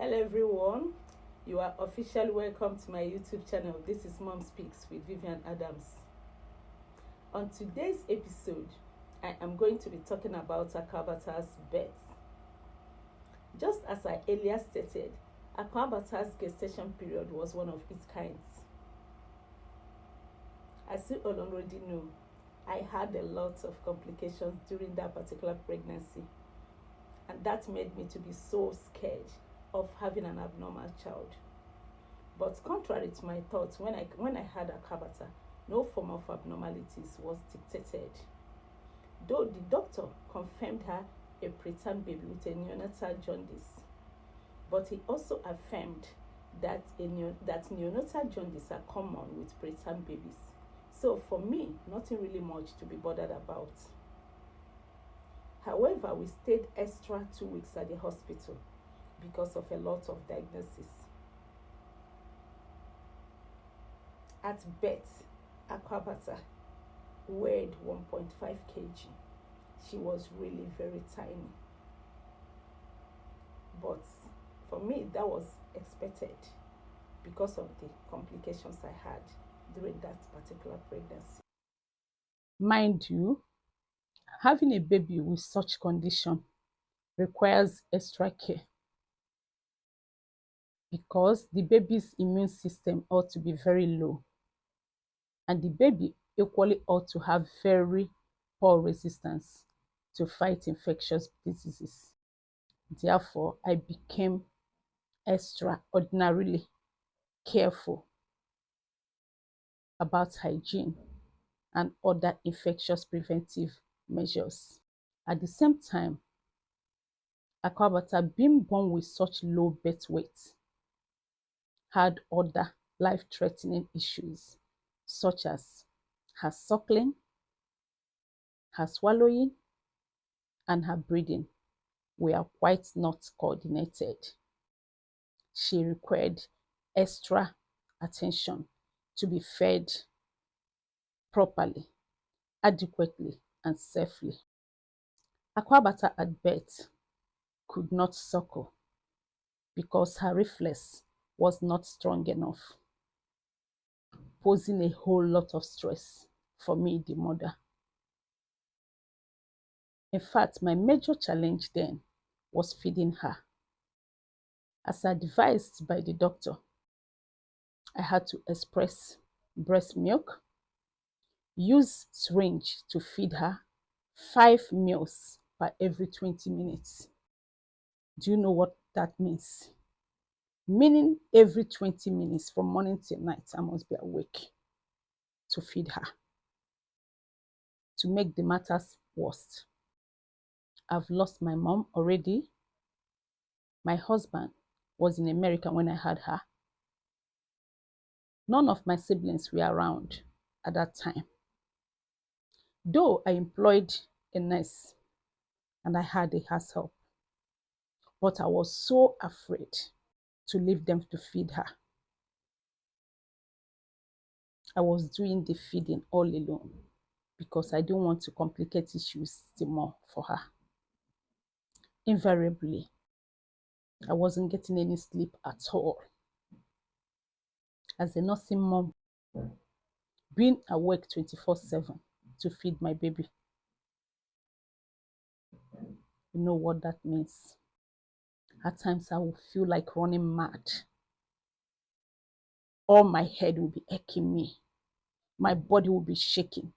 Hello everyone, you are officially welcome to my YouTube channel. This is Mom Speaks with Vivian Adams. On today's episode, I am going to be talking about Akuabata'S birth. Just as I earlier stated, Akuabata'S gestation period was one of its kinds. As you all already know, I had a lot of complications during that particular pregnancy, and that made me to be so scared of having an abnormal child. But contrary to my thoughts, when I had Akabata, no form of abnormalities was detected. Though the doctor confirmed her a preterm baby with a neonatal jaundice, but he also affirmed that neonatal jaundice are common with preterm babies. So for me, nothing really much to be bothered about. However, we stayed extra 2 weeks at the hospital because of a lot of diagnosis. At birth, Akuabata weighed 1.5 kg. She was really very tiny. But for me, that was expected because of the complications I had during that particular pregnancy. Mind you, having a baby with such condition requires extra care because the baby's immune system ought to be very low, and the baby equally ought to have very poor resistance to fight infectious diseases. Therefore, I became extraordinarily careful about hygiene and other infectious preventive measures. At the same time, Akuabata, being born with such low birth weight, had other life-threatening issues such as her suckling, her swallowing, and her breathing were quite not coordinated. She required extra attention to be fed properly, adequately, and safely. Akuabata at birth could not suckle because her reflex was not strong enough, posing a whole lot of stress for me, the mother. In fact, my major challenge then was feeding her. As advised by the doctor, I had to express breast milk, use syringe to feed her 5 meals per every 20 minutes. Do you know what that means? Meaning every 20 minutes from morning till night, I must be awake to feed her. To make the matters worse, I've lost my mom already. My husband was in America when I had her. None of my siblings were around at that time. Though I employed a nurse and I had a house help, but I was so afraid to leave them to feed her. I was doing the feeding all alone because I didn't want to complicate issues still more for her. Invariably, I wasn't getting any sleep at all. As a nursing mom, being awake 24/7 to feed my baby, you know what that means. At times I will feel like running mad. All my head will be aching me. My body will be shaking.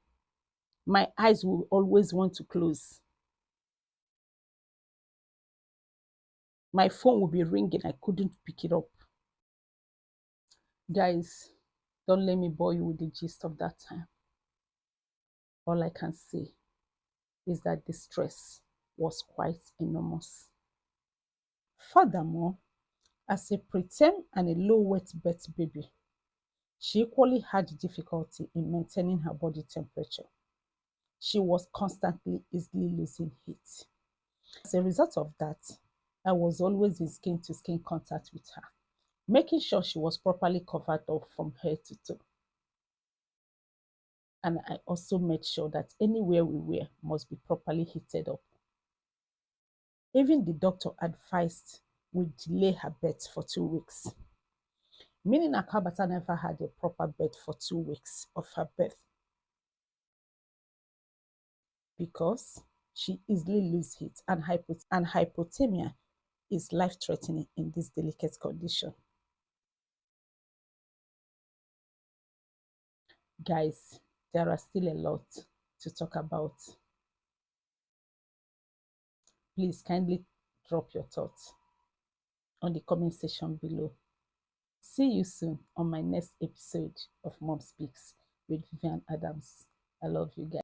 My eyes will always want to close. My phone will be ringing. I couldn't pick it up. Guys, don't let me bore you with the gist of that time. All I can say is that the stress was quite enormous. Furthermore, as a preterm and a low weight birth baby, she equally had difficulty in maintaining her body temperature. She was constantly easily losing heat. As a result of that, I was always in skin to skin contact with her, making sure she was properly covered up from head to toe. And I also made sure that anywhere we were must be properly heated up. Even the doctor advised would delay her birth for 2 weeks, meaning Akuabata never had a proper birth for 2 weeks of her birth because she easily loses heat, and hypothermia is life-threatening in this delicate condition. Guys, there are still a lot to talk about. Please kindly drop your thoughts on the comment section below. See you soon on my next episode of Mom Speaks with Vivian Adams. I love you guys.